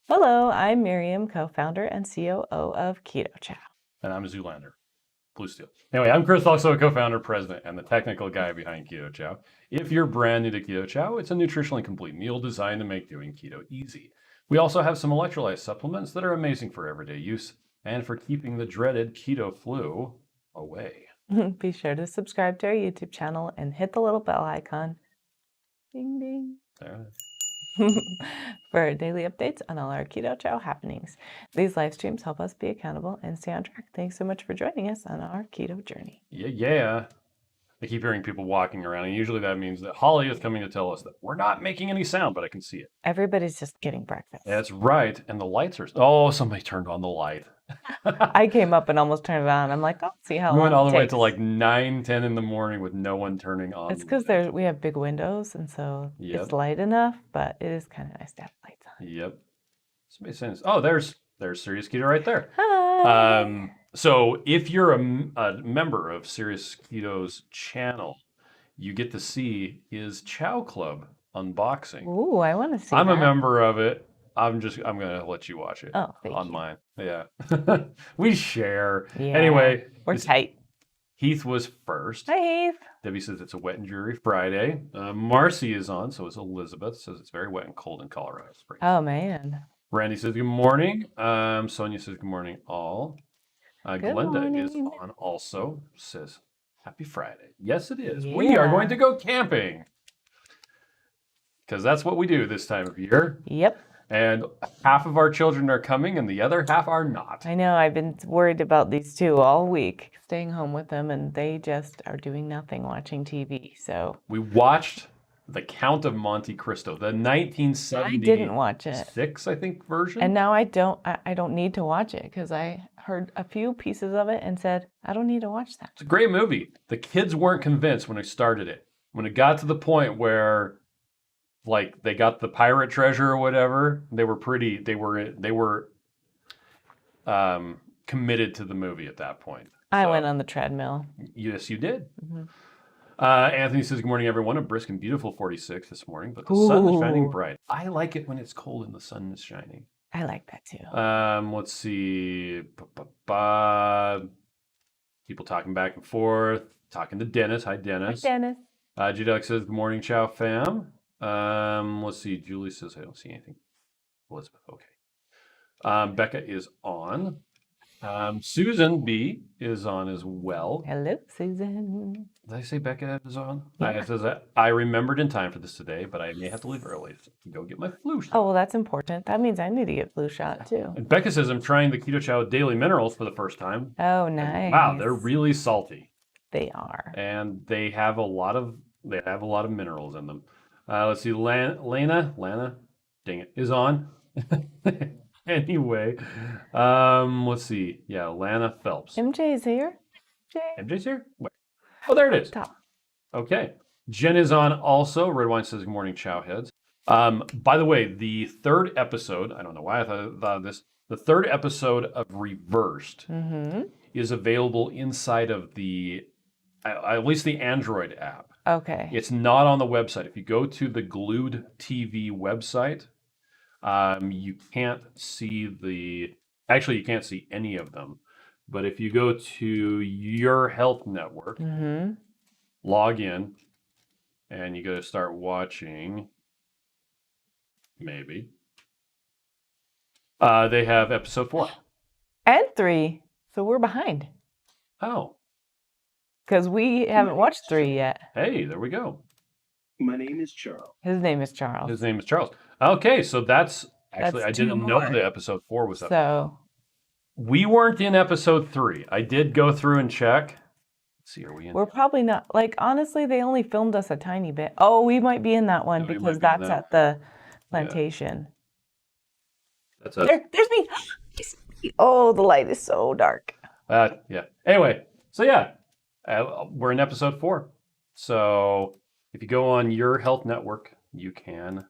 Hello, I'm Miriam, co-founder and COO of Keto Chow. And I'm a Zoolander, Blue Steel. Anyway, I'm Chris, also a co-founder, president, and the technical guy behind Keto Chow. If you're brand new to Keto Chow, it's a nutritionally complete meal designed to make doing keto easy. We also have some electrolyte supplements that are amazing for everyday use and for keeping the dreaded keto flu away. Be sure to subscribe to our YouTube channel and hit the little bell icon. Ding ding. For daily updates on all our Keto Chow happenings. These live streams help us be accountable and stay on track. Thanks so much for joining us on our keto journey. Yeah. I keep hearing people walking around, and usually that means that Holly is coming to tell us that we're not making any sound, but I can see it. Everybody's just getting breakfast. That's right. And the lights are... Oh, somebody turned on the light. I came up and almost turned it on. I'm like, oh, see how We long went all it the way takes. to like 9, 10 in the morning with no one turning on. It's because we have big windows, and so it's light enough, but it is kind of nice to have lights on. Yep. Somebody saying, oh, there's Serious Keto right there. Hi. So if you're a member of Serious Keto's channel, you get to see his Chow Club unboxing. Ooh, I want to see I'm that. a member of it. I'm gonna let you watch it. Oh, thank on you. mine. Yeah. We share. Yeah, anyway, we're tight. Heath was first. Hi, Heath. Debbie says it's a wet and dreary Friday. Marcy is on, so is Elizabeth. Says it's very wet and cold in Colorado Springs. Oh, man. Randy says good morning. Sonia says good morning, all. Glenda is on also. Says happy Friday. Yes, it is. Yeah. We are going to go camping. Because that's what we do this time of year. Yep. And half of our children are coming and the other half are not. I know. I've been worried about these two all week, staying home with them, and they just are doing nothing, watching TV. So we watched The Count of Monte Cristo, the 1976, I didn't watch it. I think, version. And now I don't need to watch it because I heard a few pieces of it and said, I don't need to watch that. It's a great movie. The kids weren't convinced when I started it. When it got to the point where like they got the pirate treasure or whatever, they were committed to the movie at that point. I went on the treadmill. Yes, you did. Mm-hmm. Anthony says, good morning, everyone. A brisk and beautiful 46 this morning, but the sun is shining bright. I like it when it's cold and the sun is shining. I like that too. Let's see. People talking back and forth. Talking to Dennis. Hi, Dennis. Hi, Dennis. G-Duck says, good morning, Chow fam. Let's see. Julie says, I don't see anything. Elizabeth, okay. Becca is on. Susan B is on as well. Hello, Susan. Did I say Becca is on? Yeah. It says, I remembered in time for this today, but I may have to leave early to go get my flu shot. Oh, well, that's important. That means I need to get flu shot too. And Becca says, I'm trying the Keto Chow Daily Minerals for the first time. Oh, nice. And wow, they're really salty. They are. And they have a lot of minerals in them. Let's see, Lana, dang it, is on. Anyway, let's see. Yeah, Lana Phelps. MJ's here. MJ's here? Wait. Oh, there it is. Top. Okay. Jen is on also. Red Wine says, good morning, Chow heads. By the way, the third episode, I don't know why I thought of this, the third episode of Reversed is available inside of at least the Android app. Okay. It's not on the website. If you go to the Glued TV website, you can't see actually you can't see any of them. But if you go to Your Health Network, log in, and you go to start watching, maybe, they have episode 4. And 3. So we're behind. Oh. Because we haven't watched 3 yet. Hey, there we go. My name is Charles. His name is Charles. His name is Charles. Okay, so that's actually, I didn't know that episode 4 was up. So we weren't in episode 3. I did go through and check. Let's see, are we in? We're probably not. Like, honestly, they only filmed us a tiny bit. Oh, we might be in that one because that's at the plantation. Yeah. There's me. Oh, the light is so dark. Yeah. Anyway, so yeah. We're in episode 4. So if you go on Your Health Network, you can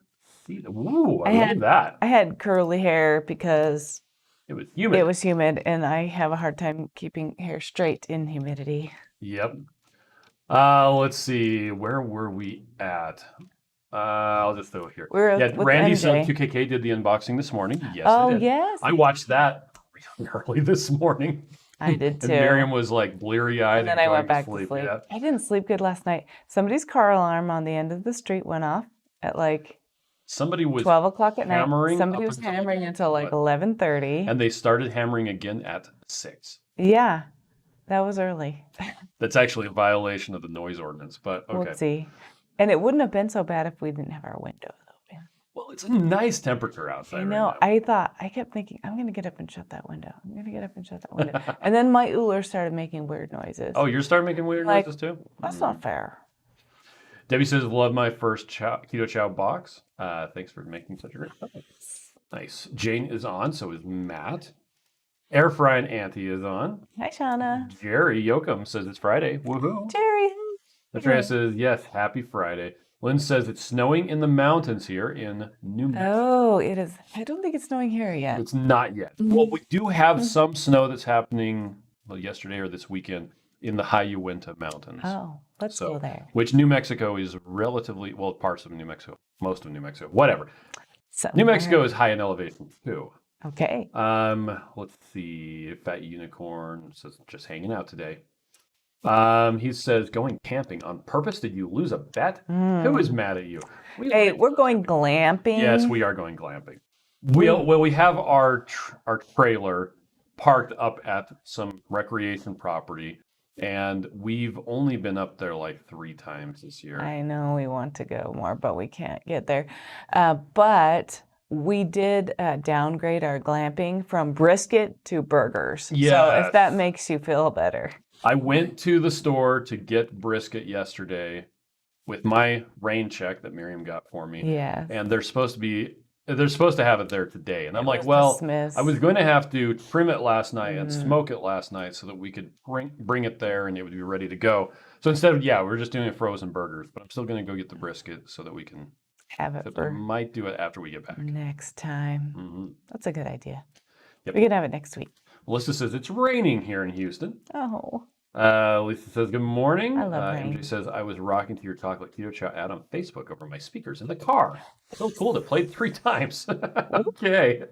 see them. Ooh, I love that. I had curly hair because it was humid. It was humid, and I have a hard time keeping hair straight in humidity. Yep. Let's see. Where were we at? I'll just throw it here. We were Yeah, with Randy MJ. Sub 2KK did the unboxing this morning. Yes, Oh, I did. yes. I watched that really early this morning. I did And too. Miriam was like bleary-eyed And then I going went back to sleep. sleep. Yeah. I didn't sleep good last night. Somebody's car alarm on the end of the street went off at like Somebody was 12 o'clock at night. hammering Somebody up was until, hammering until like what? 11:30. And they started hammering again at 6. Yeah, that was early. That's actually a violation of the noise ordinance, but okay. Whoopsie. And it wouldn't have been so bad if we didn't have our windows open. Well, it's a nice temperature outside I right know. now. I kept thinking, I'm going to get up and shut that window. I'm going to get up and shut that window. And then my Uller started making weird noises. Oh, you're starting making weird Like, noises too? That's not fair. Debbie says, love my first Keto Chow box. Thanks for making such a great product. Nice. Jane is on, so is Matt. Air Fry and Auntie is on. Hi, Shauna. Jerry Yoakum says it's Friday. Woohoo. Jerry. Andrea says, yes, happy Friday. Lynn says it's snowing in the mountains here in New Mexico. Oh, it is. I don't think it's snowing here yet. It's not yet. Well, we do have some snow that's happening yesterday or this weekend in the high Uinta Mountains. Oh, let's go there. Which New Mexico is relatively, well, parts of New Mexico, most of New Mexico, whatever. Somewhere. New Mexico is high in elevation too. Okay. Let's see. Fat Unicorn says just hanging out today. He says going camping on purpose. Did you lose a bet? Who is mad at you? Hey, we're going glamping. Yes, we are going glamping. We have our trailer parked up at some recreation property, and we've only been up there like 3 times this year. I know we want to go more, but we can't get there. But we did downgrade our glamping from brisket to burgers. So Yes. if that makes you feel better. I went to the store to get brisket yesterday with my rain check that Miriam got for me. Yeah. And they're supposed to have it there today. And I'm like, was well, dismissed. I was going to have to trim it last night and smoke it last night so that we could bring it there and it would be ready to go. So instead of, we're just doing frozen burgers, but I'm still going to go get the brisket so that we can Have it I for might do it after we get back. next time. hmm That's a good idea. Yep. We can have it next week. Melissa says it's raining here in Houston. Oh. Lisa says, good morning. I love rain. MJ says, I was rocking to your Chocolate Keto Chow ad on Facebook over my speakers in the car. So cool to play it 3 times. Okay.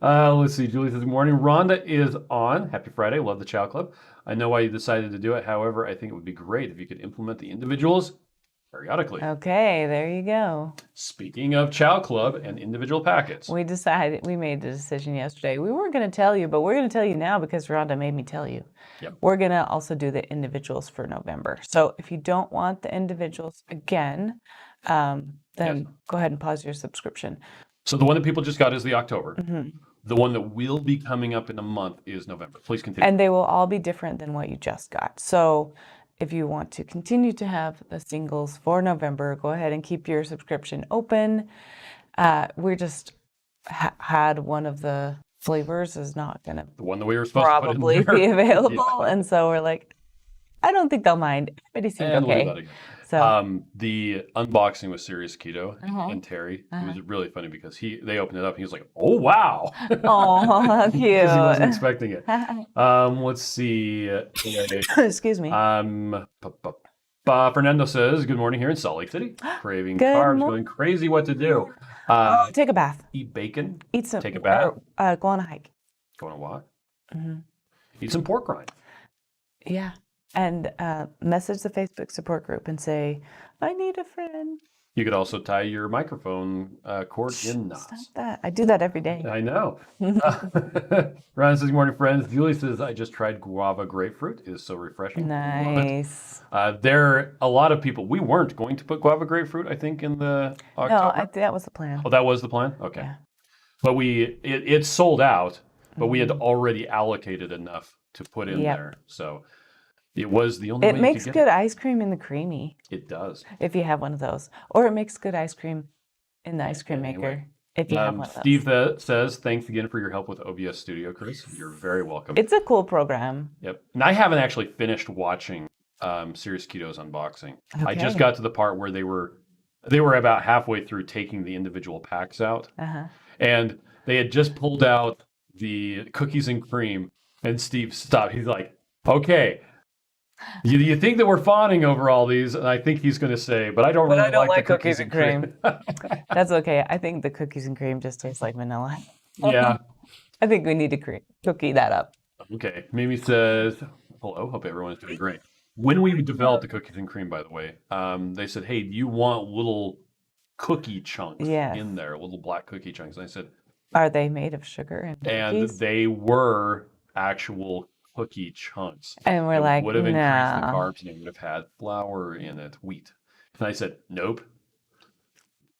Let's see. Julie says, good morning. Rhonda is on. Happy Friday. Love the Chow Club. I know why you decided to do it. However, I think it would be great if you could implement the individuals periodically. Okay, there you go. Speaking of Chow Club and individual packets. We made the decision yesterday. We weren't going to tell you, but we're going to tell you now because Rhonda made me tell you. Yep. We're going to also do the individuals for November. So if you don't want the individuals again, then go ahead and pause your subscription. So the one that people just got is the October. Mm-hmm. The one that will be coming up in a month is November. Please continue. And they will all be different than what you just got. So if you want to continue to have the singles for November, go ahead and keep your subscription open. We just had one of the flavors is not going to The one that we were supposed to probably put in there. be available. Yeah. And so we're like, I don't think they'll mind. Everybody seemed And we'll do okay. that again. So The unboxing with Serious Keto and Terry, it was really funny because they opened it up and he was like, "Oh wow!" oh, Because he wasn't cute. expecting it. Let's see. Excuse me. Fernando says, "Good morning here in Salt Lake City. Craving Good carbs, morning. going crazy. What to do? Take a bath. Eat bacon. Eat some. Take a bath? Or, go on a hike. Go on a walk. Mm-hmm. Eat some pork rinds. Yeah. And message the Facebook support group and say, I need a friend. You could also tie your microphone cord in knots. Stop that. I do that every day. I know. Ryan says, good morning, friends. Julie says, I just tried guava grapefruit. It is so refreshing. Love it. Nice. There are a lot of people. We weren't going to put guava grapefruit, I think, in the No, October. that was the plan. Oh, that was the plan? Okay. Yeah. But it sold out, but we had already allocated enough to put in Yep. there. So it was the only way It you makes could good get ice cream in the creamy, it. It does. if you have one of those. Or it makes good ice cream in the ice cream maker, Anyway. if you have one of those. Steve says, thanks again for your help with OBS Studio, Chris. You're very welcome. It's a cool program. Yep. And I haven't actually finished watching Serious Keto's unboxing. I just Okay. got to the part where they were about halfway through taking the individual packs out. Uh-huh. And they had just pulled out the cookies and cream. And Steve stopped. He's like, okay, You think that we're fawning over all these, and I think he's going to say, but I don't But really I don't like like the cookies and cream. That's okay. I think the cookies and cream just taste like vanilla. Yeah. I think we need to cookie that up. Okay. Mimi says, hello, hope everyone is doing great. When we developed the cookies and cream, by the way, they said, hey, do you want little cookie chunks Yes. in there, little black cookie chunks? And I said, Are they made of sugar and cookies? they were actual cookie chunks. And we're It like, would have increased the no. carbs and it would have had flour in it, wheat. And I said, nope.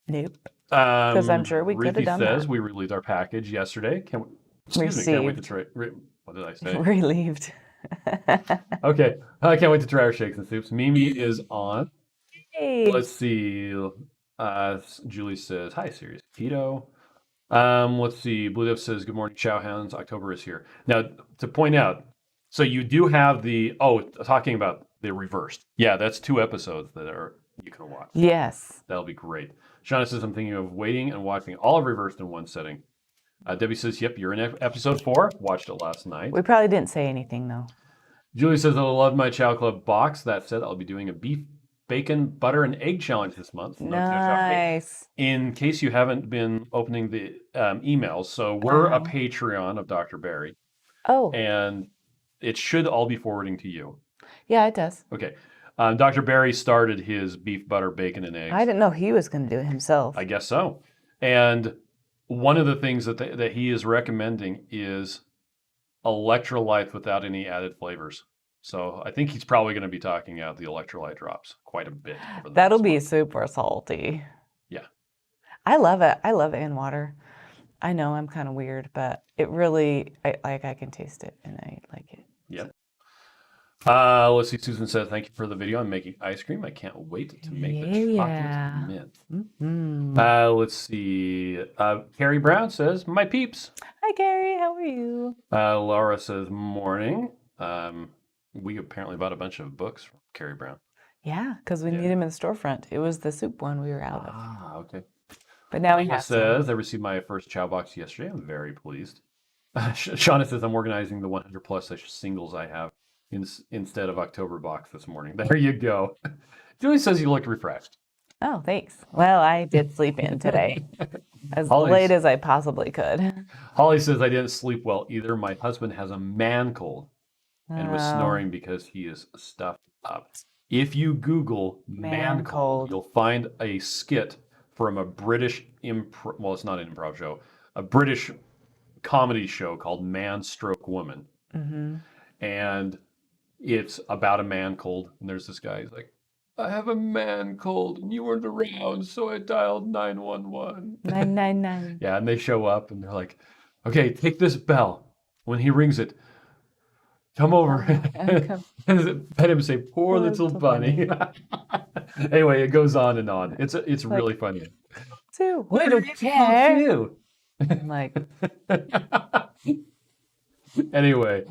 Nope. Because I'm sure we could have done says that. we released our package yesterday. Excuse me, can't wait to try. What did I say? Relieved. Okay, I can't wait to try our shakes and soups. Mimi is on. Hey. Let's see. Julie says, hi, Serious Keto. Let's see. Blue Dip says, good morning, Chow Hounds. October is here. Now, to point out, so you do have talking about the reversed. Yeah, that's 2 episodes that you can watch. Yes. That'll be great. Shauna says, I'm thinking of waiting and watching all of reversed in one setting. Debbie says, yep, you're in episode 4. Watched it last night. We probably didn't say anything, though. Julie says, I love my Chow Club box. That said, I'll be doing a beef, bacon, butter, and egg challenge this month. Nice. In case you haven't been opening the emails, so we're a Patreon of Dr. Barry. Oh. And it should all be forwarding to you. Yeah, it does. Okay. Dr. Barry started his beef, butter, bacon, and eggs. I didn't know he was going to do it himself. I guess so. And one of the things that he is recommending is electrolytes without any added flavors. So I think he's probably going to be talking out the electrolyte drops quite a bit. That'll be super salty. Yeah. I love it. I love it in water. I know I'm kind of weird, but it really, I can taste it and I like it. Yeah. Let's see. Susan says, thank you for the video on making ice cream. I can't wait to make the chocolate mint. Mm-hmm. Let's see. Carrie Brown says, my peeps. Hi, Carrie. How are you? Laura says, morning. We apparently bought a bunch of books from Carrie Brown. Yeah, because we need them in the storefront. It was the soup one we were out of. Ah, okay. But now we have says, I received my first Chow box yesterday. I'm very pleased. Shauna says, I'm organizing the 100 plus singles I have instead of October box this morning. There you go. Julie says you look refreshed. Oh, thanks. Well, I did sleep in today. As late as I possibly could. Holly says, I didn't sleep well either. My husband has a man cold and was snoring because he is stuffed up. If you Google man cold, you'll find a skit from a British well, it's not an improv show, a British comedy show called Man Stroke Woman. Mm-hmm. And it's about a man cold. And there's this guy, he's like, I have a man cold and you weren't around, so I dialed 911. 999. Yeah, and they show up and they're like, okay, take this bell. When he rings it, come over and pet him and say, poor little bunny. Anyway, it goes on and on. It's really funny. Too. We don't care. I'm like. Anyway,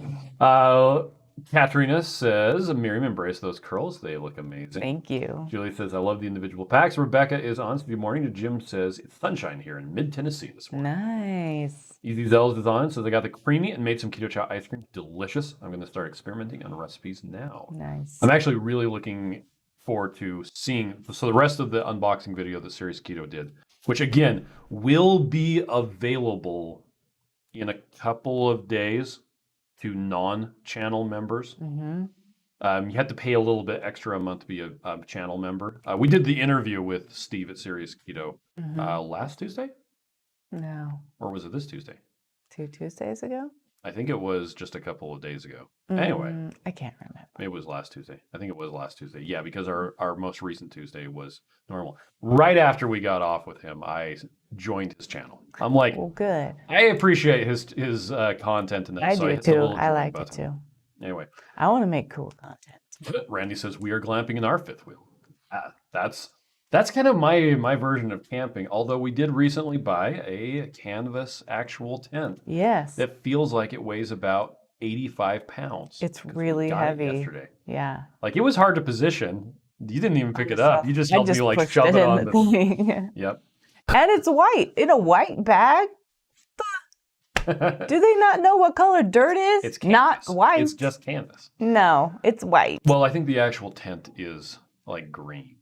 Katrina says, Miriam, embrace those curls. They look amazing. Thank you. Julie says, I love the individual packs. Rebecca is on. Good morning. Jim says, it's sunshine here in mid-Tennessee this morning. Nice. Easy Zells is on. Says, I got the creamy and made some Keto Chow ice cream. Delicious. I'm going to start experimenting on recipes now. Nice. I'm actually really looking forward to seeing the rest of the unboxing video that Serious Keto did, which again will be available in a couple of days to non-channel members. Mm-hmm. You have to pay a little bit extra a month to be a channel member. We did the interview with Steve at Serious Keto last Tuesday? No. Or was it this Tuesday? 2 Tuesdays ago? I think it was just a couple of days ago. Anyway. I can't remember. It was last Tuesday. I think it was last Tuesday. Yeah, because our most recent Tuesday was normal. Right after we got off with him, I joined his channel. I'm like, well, good. I appreciate his content and that. I do too. I like it too. Anyway. I want to make cool content. Randy says, we are glamping in our fifth wheel. That's kind of my version of camping, although we did recently buy a canvas actual tent. Yes. That feels like it weighs about 85 pounds. It's really heavy. Yesterday. Yeah. Like it was hard to position. You didn't even pick it up. You just helped me like pushed shove it on the thing. Yep. And it's white in a white bag. Do they not know what color dirt is? It's not canvas. white. It's just canvas. No, it's white. Well, I think the actual tent is like green.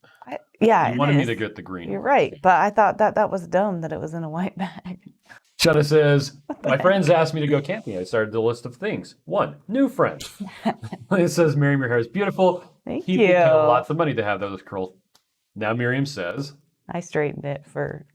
Yeah, You wanted me to get the green You're one. right, but I thought that was dumb that it was in a white bag. Shana says, my friends asked me to go camping. I started the list of things. 1, new friends. It says, Miriam, your hair is beautiful. Thank People you. pay lots of money to have those curls. Now Miriam says, I straightened it for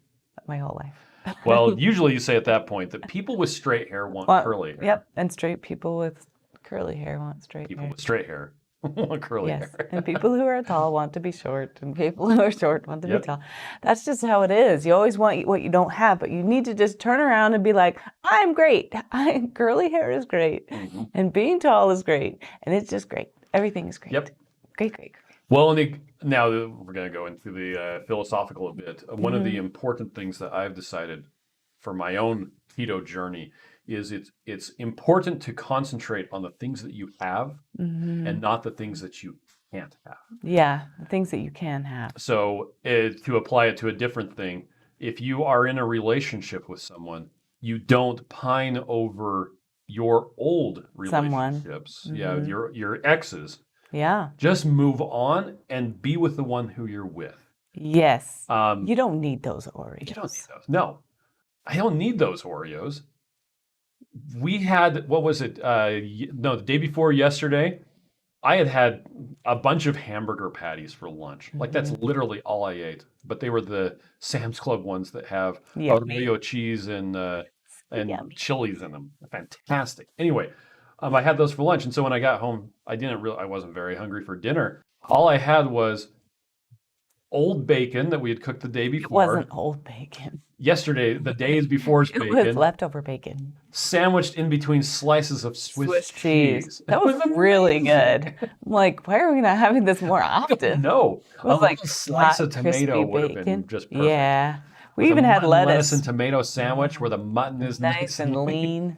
my whole life. well, usually you say at that point that people with straight hair want curly hair. Yep, and straight people with curly hair want straight People hair. with straight hair want curly Yes, hair. and people who are tall want to be short, and people who are short want to Yep. be tall. That's just how it is. You always want what you don't have, but you need to just turn around and be like, I'm great. Curly hair is great, and being tall is great, and it's just great. Everything is great. Yep. Great, great, great. Well, now we're going to go into the philosophical a bit. One of the important things that I've decided for my own keto journey is it's important to concentrate on the things that you have and not the things that you can't have. Yeah, the things that you can have. So to apply it to a different thing, if you are in a relationship with someone, you don't pine over your old relationships. Yeah, your exes. Yeah. Just move on and be with the one who you're with. Yes. You don't need those Oreos. You don't need those. No, I don't need those Oreos. We had, what was it? The day before yesterday, I had a bunch of hamburger patties for lunch. Like that's literally all I ate. But they were the Sam's Club ones that have Oreo cheese and chilies in them. Fantastic. Anyway, I had those for lunch, and so when I got home, I wasn't very hungry for dinner. All I had was old bacon that we had cooked the day before. It wasn't old bacon. Yesterday, the days before's It bacon. was leftover bacon. Sandwiched in between slices of Swiss cheese. That was really good. I'm like, why are we not having this more often? No. It was like a slice of hot, tomato crispy would have been bacon. just perfect. Yeah. We With even a had mutton, lettuce. and tomato sandwich where the mutton is Nice and lean.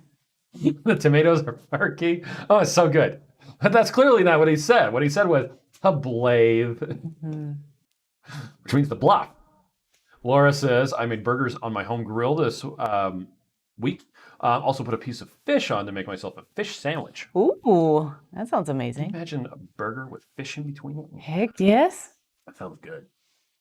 The tomatoes are key. Oh, it's so good. But that's clearly not what he said. What he said was a blave, which means the bluff. Laura says, I made burgers on my home grill this week. Also put a piece of fish on to make myself a fish sandwich. Ooh, that sounds Can amazing. you imagine a burger with fish in between it? Heck yes. That sounds good.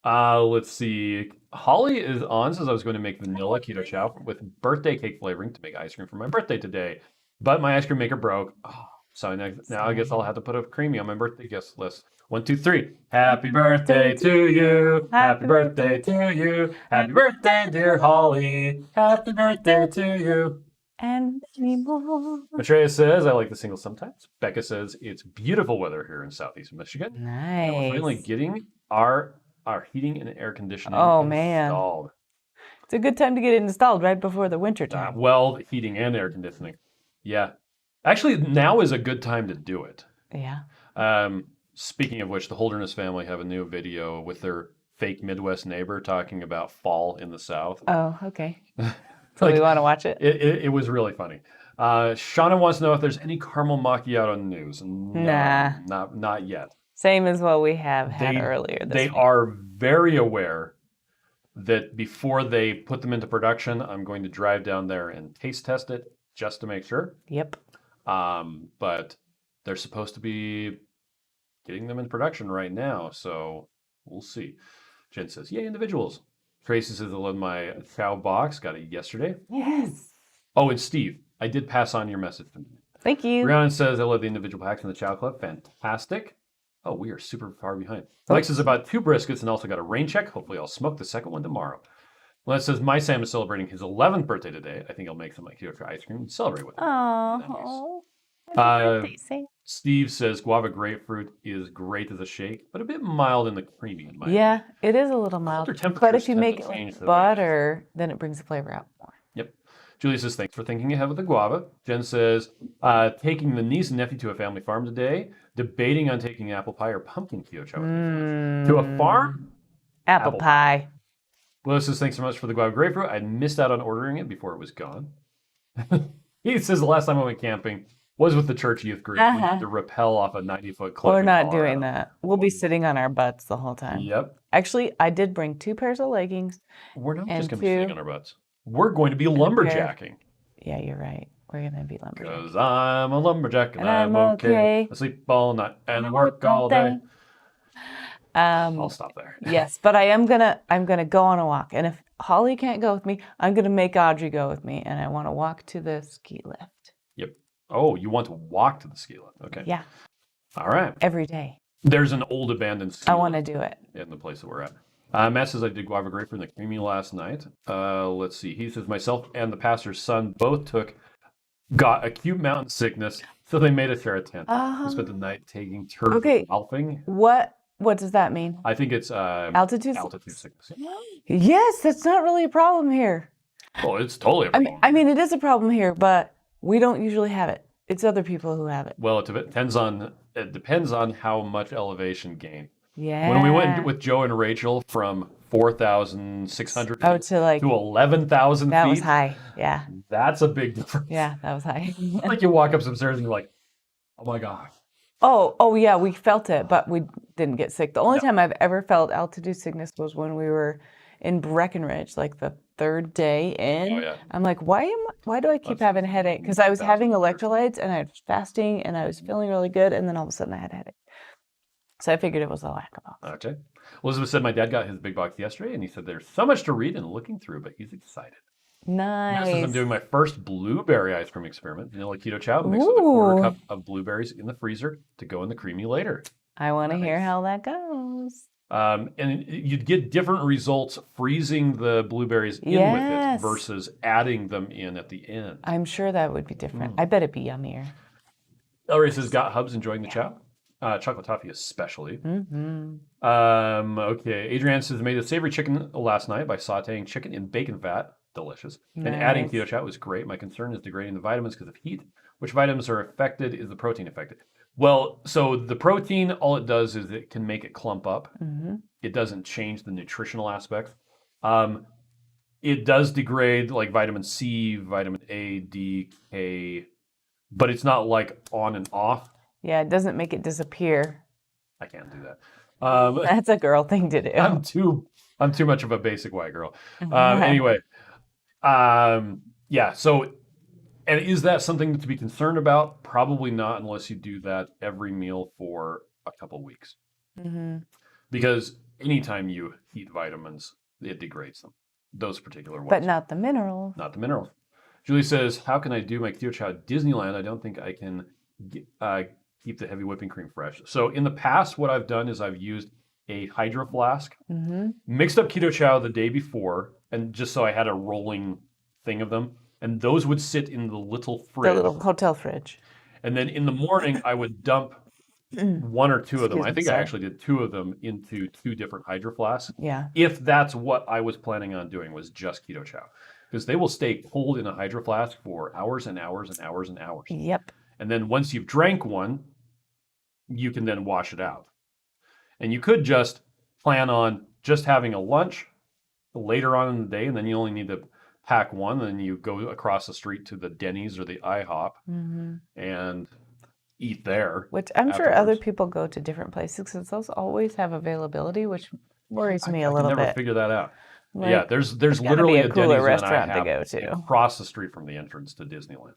Let's see. Holly is on, says I was going to make vanilla keto chow with birthday cake flavoring to make ice cream for my birthday today. But my ice cream maker broke. Oh, so now I guess I'll have to put a creamy on my birthday guest list. 1, 2, 3. Happy birthday to you. Happy birthday to you. Happy birthday, dear Holly. Happy birthday to you. And many more. Matreya says, I like the single sometimes. Becca says, it's beautiful weather here in southeast Michigan. Nice. And we're finally getting our heating and air conditioning man. installed. It's a good time to get it installed right before the winter time. Well, heating and air conditioning. Yeah. Actually, now is a good time to do it. Yeah. Speaking of which, the Holderness family have a new video with their fake Midwest neighbor talking about fall in the South. Oh, okay. So we want to watch it? It was really funny. Shauna wants to know if there's any caramel macchiato news. No, Nah. Not yet. Same as what we have had earlier this They week. are very aware that before they put them into production, I'm going to drive down there and taste test it just to make sure. Yep. But they're supposed to be getting them in production right now, so we'll see. Jen says, yay, individuals. Tracy says, I love my chow box. Got it yesterday. Yes. Oh, and Steve, I did pass on your message to me. Thank you. Rhiannon says, I love the individual packs in the Chow Club. Fantastic. Oh, we are super far behind. Mike says about 2 briskets and also got a rain check. Hopefully I'll smoke the second one tomorrow. Well, it says, my Sam is celebrating his 11th birthday today. I think I'll make some like Keto Chow ice cream and celebrate with him. Oh. Steve says, guava grapefruit is great as a shake, but a bit mild in the creamy. In my Yeah, it is a little mild. Colder temperatures But if you tend make to it change with the butter, then it brings the flavor out more. Yep. Julie says, thanks for thinking ahead with the guava. Jen says, taking the niece and nephew to a family farm today, debating on taking apple pie or pumpkin keto chow. To a farm? Apple pie. Willis says, thanks so much for the guava grapefruit. I missed out on ordering it before it was gone. He says, the last time I went camping was with the church youth group. We had to rappel off a 90-foot cliff. We're in not Colorado. doing that. We'll be sitting on our butts the whole time. Yep. Actually, I did bring 2 pairs of leggings. We're not And just going to be sitting on our butts. We're going to be lumberjacking. Yeah, you're right. We're gonna be lumberjack. Because I'm a lumberjack and, And I'm I'm okay. okay. I sleep all night and I work all day. I'll stop there. Yes, but I'm gonna go on a walk, and if Holly can't go with me, I'm gonna make Audrey go with me, and I want to walk to the ski lift. Yep. Oh, you want to walk to the ski lift? Okay. Yeah, All right. every day. There's an old abandoned ski I want to lift do it. in the place that we're at. Matt says I did guava grape in the creamy last night. Let's see. He says myself and the pastor's son both got acute mountain sickness, so they made us share a tent. We spent the night taking turns Okay. golfing. What does that mean? I think it's Altitude sickness. Yeah. Yes, that's not really a problem here. Well, it's totally a problem. I mean, it is a problem here, but we don't usually have it. It's other people who have it. Well, it depends on how much elevation gain. Yeah. When we went with Joe and Rachel from 4,600 feet to 11,000 feet. That was high. Yeah. That's a big difference. Yeah, that was high. Like you walk up some stairs and you're like, oh my God. Oh yeah, we felt it, but we didn't get sick. The only time I've ever felt altitude sickness was when we were in Breckenridge, like the third day in. Oh, yeah. I'm like, why do I keep having a headache? Because I was having electrolytes and I was fasting and I was feeling really good, and then all of a sudden I had a headache. So I figured it was a lack of oxygen. Okay. Elizabeth said my dad got his big box yesterday, and he said there's so much to read and looking through, but he's excited. Nice. Matt says I'm doing my first blueberry ice cream experiment. Vanilla keto chow mixed with a quarter cup of blueberries in the freezer to go in the creamy later. I want to hear how that goes. And you'd get different results freezing the blueberries in with it versus adding them in at the end. I'm sure that would be different. I bet it'd be yummier. Ellery says, got Hubs enjoying the chow? Chocolate toffee especially. Okay, Adrienne says, made a savory chicken last night by sauteing chicken in bacon fat. Delicious. Nice. And adding keto chow was great. My concern is degrading the vitamins because of heat. Which vitamins are affected? Is the protein affected? Well, so the protein, all it does is it can make it clump up. It doesn't change the nutritional aspects. It does degrade like vitamin C, vitamin A, D, K, but it's not like on and off. Yeah, it doesn't make it disappear. I can't do that. That's a girl thing to do. I'm too much of a basic white girl. Anyway, yeah. So, and is that something to be concerned about? Probably not, unless you do that every meal for a couple weeks. Because anytime you eat vitamins, it degrades them. Those particular ones, but not the minerals. Not the minerals. Julie says, "How can I do my keto chow at Disneyland? I don't think I can keep the heavy whipping cream fresh." So in the past, what I've done is I've used a hydro flask, mixed up keto chow the day before, and just so I had a rolling thing of them, and those would sit in the little fridge. The little hotel fridge. And then in the morning, I would dump one or two of them. I think I actually did two of them into two different hydro flasks. Yeah. If that's what I was planning on doing, was just keto chow. Because they will stay cold in a hydro flask for hours and hours and hours and hours. Yep. And then once you've drank one, you can then wash it out. And you could just plan on just having a lunch later on in the day, and then you only need to pack one, and then you go across the street to the Denny's or the IHOP and eat there. Which I'm sure afterwards. other people go to different places because those always have availability, which worries me a little I bit. never figure that out. Like, yeah, there's gotta literally be a a cooler Denny's restaurant that I to have go to. across the street from the entrance to Disneyland.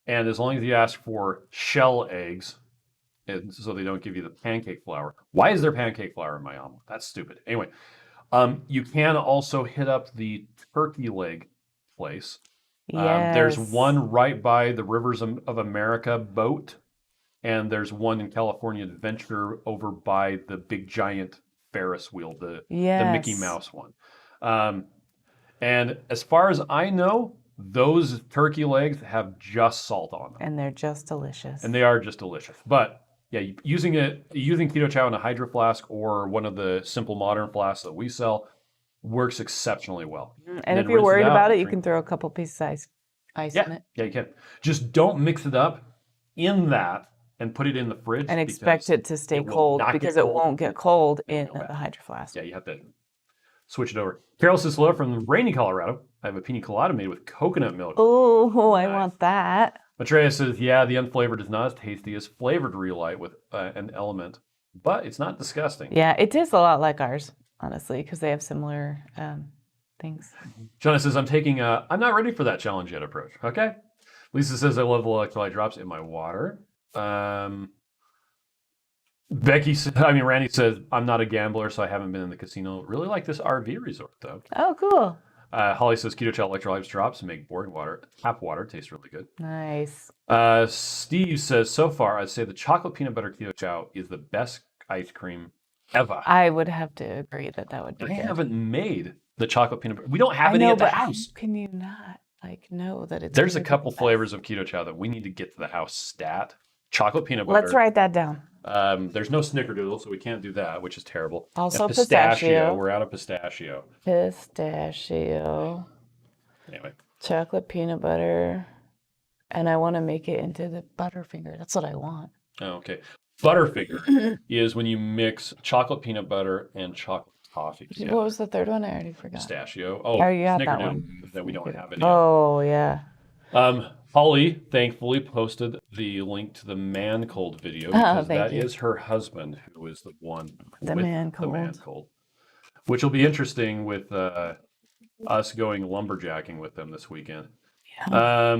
And as long as you ask for shell eggs, and so they don't give you the pancake flour. Why is there pancake flour in my omelet? That's stupid. Anyway, you can also hit up the turkey leg place. Yes. There's one right by the Rivers of America boat, and there's one in California Adventure over by the big giant Ferris wheel, the Mickey Mouse one. And as far as I know, those turkey legs have just salt on them. And they're just delicious. And they are just delicious. But yeah, using keto chow in a hydro flask or one of the simple modern flasks that we sell works exceptionally well. And if you're worried about it, you can throw a couple pieces of ice in it. Yeah, you can. Just don't mix it up in that and put it in the fridge. And expect it to stay cold because it won't get cold in the hydro flask. Yeah, you have to switch it over. Carol says, hello from rainy Colorado. I have a pina colada made with coconut milk. Oh, I want that. Matreya says, yeah, the unflavored is not as tasty as flavored Real Light with an element, but it's not disgusting. Yeah, it tastes a lot like ours, honestly, because they have similar Thanks. Jonah says, I'm taking I'm not ready for that challenge yet approach. Okay. Lisa says, I love electrolyte drops in my water. Randy says, I'm not a gambler, so I haven't been in the casino. Really like this RV resort, though. Oh, cool. Holly says, Keto Chow electrolytes drops make boring water, tap water, tastes really good. Nice. Steve says, so far, I'd say the chocolate peanut butter Keto Chow is the best ice cream ever. I would have to agree that would be I good. haven't made the chocolate peanut butter. We don't have I any know, at the but house. how can you not know that it's There's a gonna be couple the best? flavors of Keto Chow that we need to get to the house stat. Chocolate peanut butter. Let's write that down. There's no snickerdoodle, so we can't do that, which is terrible. Also and pistachio. We're out of pistachio. Pistachio. Anyway. Chocolate peanut butter. And I want to make it into the Butterfinger. That's what I want. Oh, okay. Butterfinger is when you mix chocolate peanut butter and chocolate toffee together. What was the third one? I already forgot. Pistachio. Oh, you got that snickerdoodle one. that we don't have any. Oh, yeah. Holly thankfully posted the link to the man cold video because that is her husband who is the one The with man the man cold. cold, which will be interesting with us going lumberjacking with them this weekend. Yeah.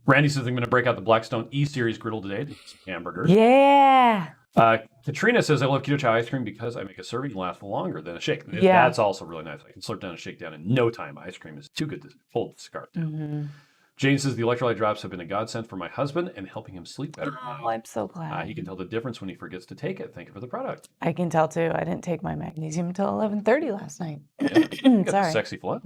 Randy says I'm going to break out the Blackstone E Series griddle today to get some hamburgers. Yeah. Katrina says I love Keto Chow ice cream because I make a serving last longer than a shake. Yeah. That's also really nice. I can slurp down a shake down in no time. Ice cream is too good to hold the scarf down. Mm-hmm. Jane says the electrolyte drops have been a godsend for my husband and helping him sleep better. Oh, I'm so glad. He can tell the difference when he forgets to take it. Thank you for the product. I can tell too. I didn't take my magnesium until 11:30 last night. Got Sorry. the sexy flow.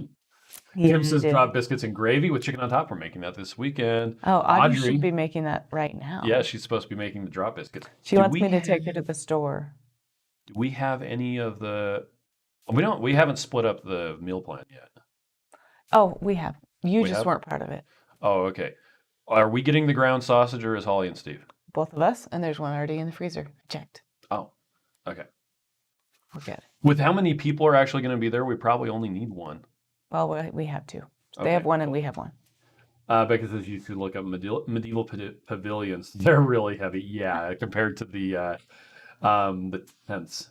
Yeah, Kim you says did. drop biscuits and gravy with chicken on top. We're making that this weekend. Oh, Audrey should be making that right now. Yeah, she's supposed to be making the drop biscuits. She wants me to take her to the store. Do we have any of the? We haven't split up the meal plan yet. Oh, we have. You We just have? weren't part of it. Oh, okay. Are we getting the ground sausage or is Holly and Steve? Both of us, and there's one already in the freezer. I checked. Oh, okay. We're good. With how many people are actually going to be there, we probably only need one. Well, we have two. They Okay, have one, and we have one. Because if you could look up medieval pavilions, they're really heavy. Yeah, compared to the tents.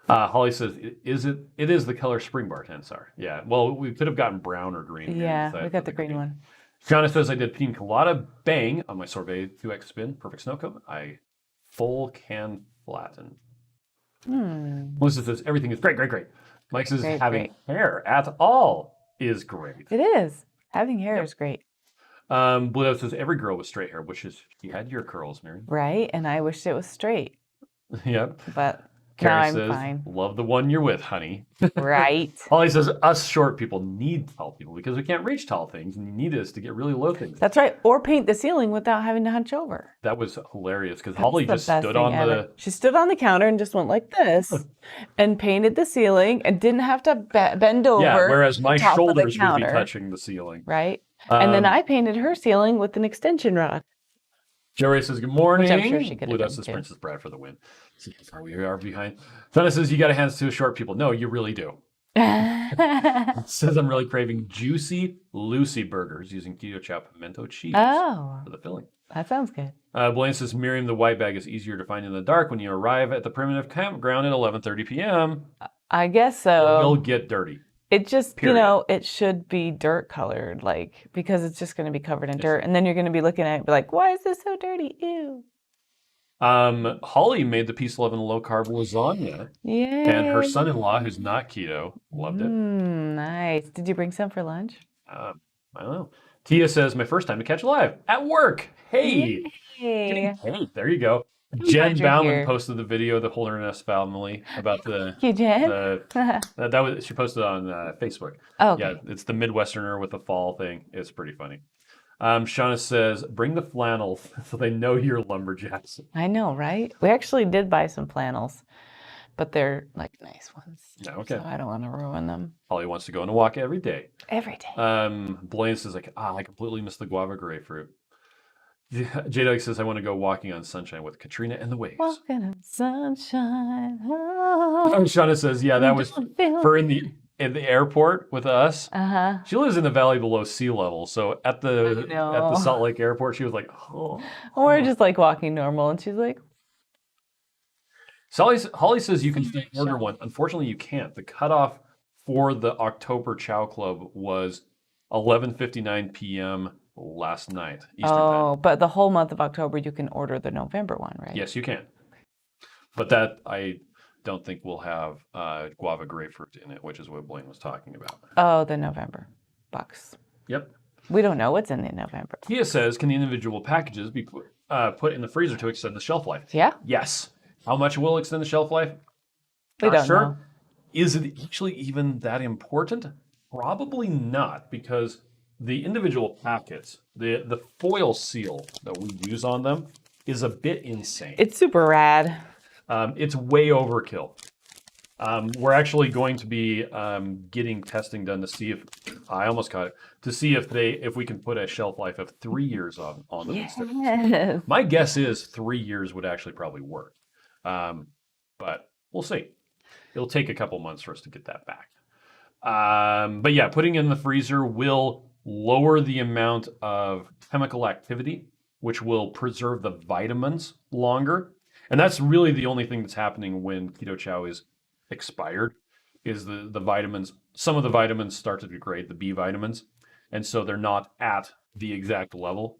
Holly says, it is the color spring bar tents are. Yeah. Well, we could have gotten brown or green. Yeah, we got the green one. Shauna says, I did pina colada bang on my sorbet 2X spin. Perfect snow cone. I full can flatten. Melissa says, everything is great. Mike says, having hair at all is great. It is. Having hair is great. Blue says, every girl with straight hair wishes she had your curls, Mary. Right, and I wished it was straight. Yep. But Carrie now I'm says, fine. love the one you're with, honey. Right. Holly says, us short people need tall people because we can't reach tall things and you need us to get really low things. That's right. Or paint the ceiling without having to hunch over. That was hilarious because Holly That's just the best stood thing on ever. the... She stood on the counter and just went like this and painted the ceiling and didn't have to bend over. Yeah, whereas my the top of the shoulders would be counter. touching the ceiling. Right. And then I painted her ceiling with an extension rod. Jerry says, good morning. Which I'm sure she could have Blue done says, too. Princess Brad for the win. See how far we are behind. Donna says, you got to hand it to short people. No, you really do. Says, I'm really craving juicy Lucy burgers using Keto Chow pimento cheese Oh, for the filling. that sounds good. Blaine says, Miriam, the white bag is easier to find in the dark when you arrive at the primitive campground at 11:30 p.m. I guess so. It will get dirty. It just, Period. it should be dirt colored, because it's just going to be covered in dirt. And then you're going to be looking at it and be like, why is this so dirty? Ew. Holly made the peace, love, and low carb lasagna. Yay. And her son-in-law, who's not keto, loved it. Nice. Did you bring some for lunch? I don't know. Tia says, my first time to catch live at work. Hey. Hey. Hey, there you go. Jen Bauman posted the video of the Holderness family about the... Thank you, Jen. that was she posted on Facebook. Oh, okay. Yeah, it's the Midwesterner with the fall thing. It's pretty funny. Shauna says, bring the flannels so they know you're lumberjacks. I know, right? We actually did buy some flannels, but they're nice ones. Okay. So I don't want to ruin them. Holly wants to go on a walk every day. Every day. Blaine says, I completely missed the guava grapefruit. J-Dog says, I want to go walking on sunshine with Katrina and the waves. Walking on sunshine. Oh, Shauna says, yeah, that was her in the airport with us. Uh-huh. She lives in the valley below sea level, so at the Salt Lake airport, she was like, oh. We're just walking normal, and she's like, Holly says you can still order one. Unfortunately, you can't. The cutoff for the October Chow Club was 11:59 p.m. last night, Eastern Time. Oh, but the whole month of October, you can order the November one, right? Yes, you can. But that I don't think will have guava grapefruit in it, which is what Blaine was talking about. Oh, the November box. Yep. We don't know what's in the November. Kia says, can the individual packages be put in the freezer to extend the shelf life? Yeah? Yes. How much will extend the shelf life? We Not don't sure. know. Is it actually even that important? Probably not, because the individual packets, the foil seal that we use on them is a bit insane. It's super rad. It's way overkill. We're actually going to be getting testing done to see if I almost caught it, to see if we can put a shelf life of 3 years on them instead of 2. Yes. My guess is 3 years would actually probably work, but we'll see. It'll take a couple months for us to get that back. But yeah, putting it in the freezer will lower the amount of chemical activity, which will preserve the vitamins longer. And that's really the only thing that's happening when Keto Chow is expired, is the vitamins. Some of the vitamins start to degrade, the B vitamins, and so they're not at the exact level.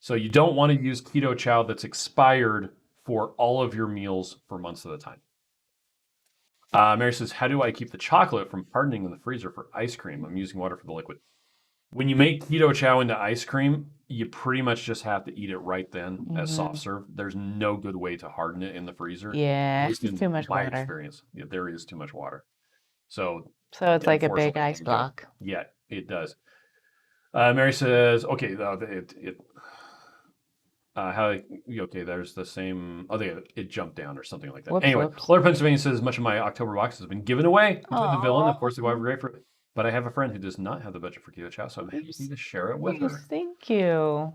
So you don't want to use Keto Chow that's expired for all of your meals for months at a time. Mary says, how do I keep the chocolate from hardening in the freezer for ice cream? I'm using water for the liquid. When you make Keto Chow into ice cream, you pretty much just have to eat it right then as soft serve. There's no good way to harden it in the freezer. Yeah, At least it's in too much my water. experience, there is too much water. So So it's like a big unfortunately, ice block. yeah, it does. Mary says, okay, okay, there's the same, it jumped down or something like that. Whoops, Anyway, whoops. Laura Pennsylvania says, much of my October box has been given away, including the villain, of Aw. course, the guava grapefruit. But I have a friend who does not have the budget for Keto Chow, so I'm happy to share it with her. Yes, thank you.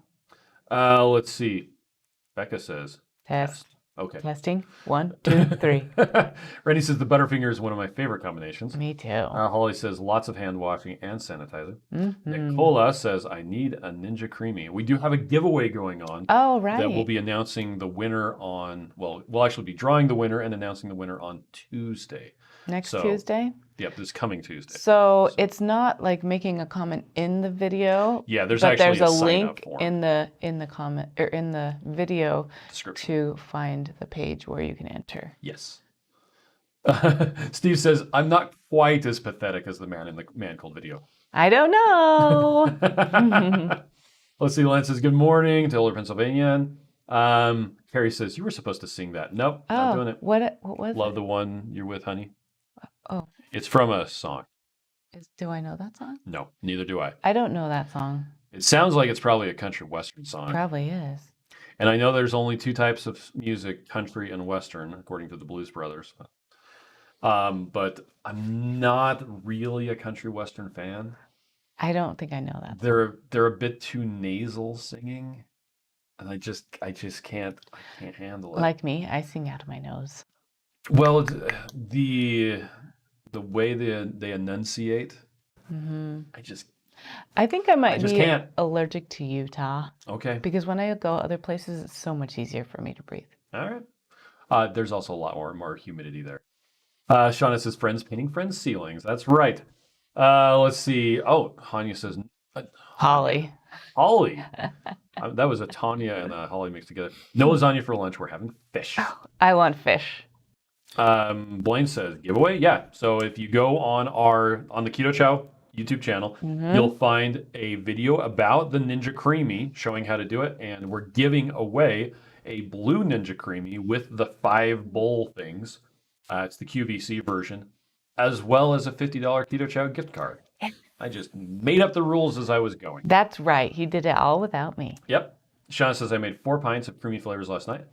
Let's see. Becca says, Test. Okay. Testing. 1, 2, 3. Randy says, the Butterfinger is one of my favorite combinations. Me too. Holly says, lots of hand washing and sanitizer. Mm-hmm. Nicola says, I need a Ninja Creamy. We do have a giveaway going on. Oh, right. That we'll be announcing the winner on, well, we'll actually be drawing the winner and announcing the winner on Tuesday. Next Tuesday? Yep, this coming Tuesday. So it's not like making a comment in the video. Yeah, there's but actually there's a sign-up link form. in the comment or in the video Description. to find the page where you can enter. Yes. Steve says, I'm not quite as pathetic as the man in the Man Cold video. I don't know. Let's see. Lance says, good morning to Older Pennsylvania. Carrie says, you were supposed to sing that. Nope, not doing it. What was Love it? the one you're with, honey. Oh, It's from a song. do I know that song? No, neither do I. I don't know that song. It sounds like it's probably a country western song. Probably is. And I know there's only 2 types of music, country and western, according to the Blues Brothers. But I'm not really a country western fan. I don't think I know that. They're a bit too nasal singing, and I just can't handle it. Like me, I sing out of my nose. Well, the way they enunciate, I think I might just be can't. allergic to Utah Okay. because when I go other places, it's so much easier for me to breathe. All right. There's also a lot more humidity there. Shauna says, friends painting friends' ceilings. That's right. Let's see. Oh, Hanya says, Holly. Holly. That was a Tanya and a Holly mixed together. No lasagna for lunch. We're having fish. I want fish. Blaine says, giveaway? Yeah. So if you go on the Keto Chow YouTube channel, you'll find a video about the Ninja Creamy showing how to do it. And we're giving away a blue Ninja Creamy with the 5 bowl things. It's the QVC version, as well as a $50 Keto Chow gift card. I just made up the rules as I was going. That's right. He did it all without me. Yep. Shauna says, I made 4 pints of creamy flavors last night.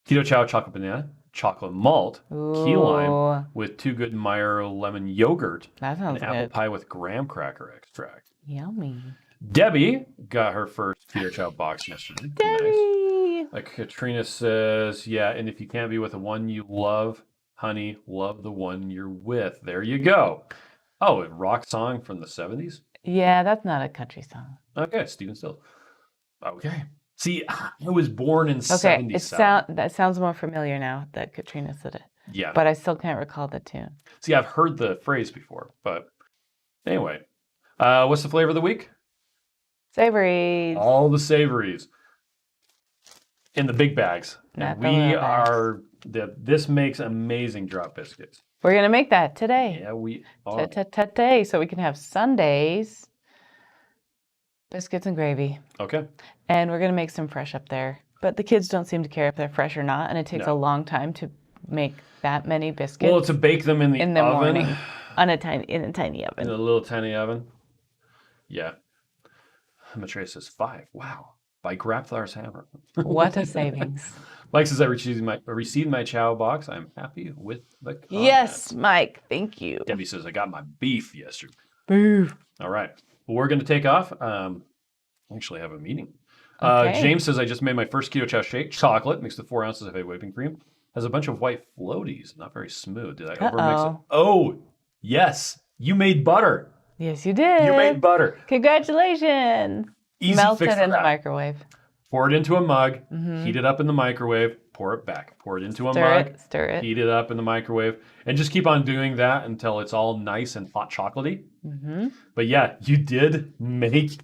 Keto Chow chocolate banana, chocolate malt, key lime with 2 Good Meyer lemon yogurt, That sounds and apple good. pie with graham cracker extract. Yummy. Debbie got her first Keto Chow box yesterday. Debbie. Nice. Like Katrina says, yeah, and if you can't be with the one you love, honey, love the one you're with. There you go. Oh, a rock song from the 70s? Yeah, that's not a country song. Okay, Stephen Stills. Okay. See, I was born in Okay, 77. that sounds more familiar now that Katrina said it. Yeah. but I still can't recall the tune. See, I've heard the phrase before, but anyway. What's the flavor of the week? Savories. All the savories in the big bags. Not And the we little bags. are, this makes amazing drop biscuits. We're going to make that today. Yeah, we are. Today, so we can have Sundays, biscuits and gravy. Okay. And we're going to make some fresh up there. But the kids don't seem to care if they're fresh or not, and it takes a long time to make that many biscuits. Well, to bake them in the oven. Morning in a tiny In oven. a little tiny oven. Yeah. Maitreya says 5. Wow. By Grapthar's hammer. What a savings. Mike says, I received my chow box. I'm happy with the comment. Yes, Mike. Thank you. Debbie says, I got my beef yesterday. Boo. All right. Well, we're going to take off. Actually have a meeting. Okay. James says, I just made my first Keto Chow shake. Chocolate mixed with 4 ounces of heavy whipping cream. Has a bunch of white floaties. Not very smooth. Did I overmix it? Oh, yes. You made butter. Yes, you did. You made butter. Congratulations. Easy Melt fix it for in the that. microwave. Pour it into a mug. Heat it up in the microwave. Pour it back. Pour it into a mug. Stir it. Heat it up in the microwave. And just keep on doing that until it's all nice and hot chocolatey. But yeah, you did make,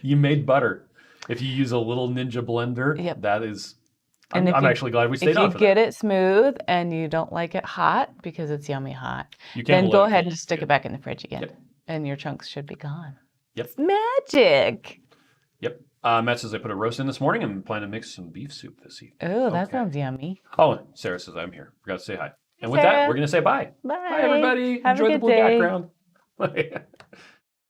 you made butter. If you use a little Ninja blender, Yep. that is, And I'm actually glad we stayed on If for you get that. it smooth and you don't like it hot because it's yummy hot, You can't then go let it ahead cool. and just stick Yep. it back in the fridge again. Yep. And your chunks should be gone. Yep. It's magic. Yep. Matt says I put a roast in this morning and plan to mix some beef soup this evening. Oh, that Okay. sounds yummy. Oh, Sarah says I'm here. Forgot to say hi. And with Sarah. that, we're going to say bye. Bye. Bye, everybody. Have Enjoy a the good blue day. background.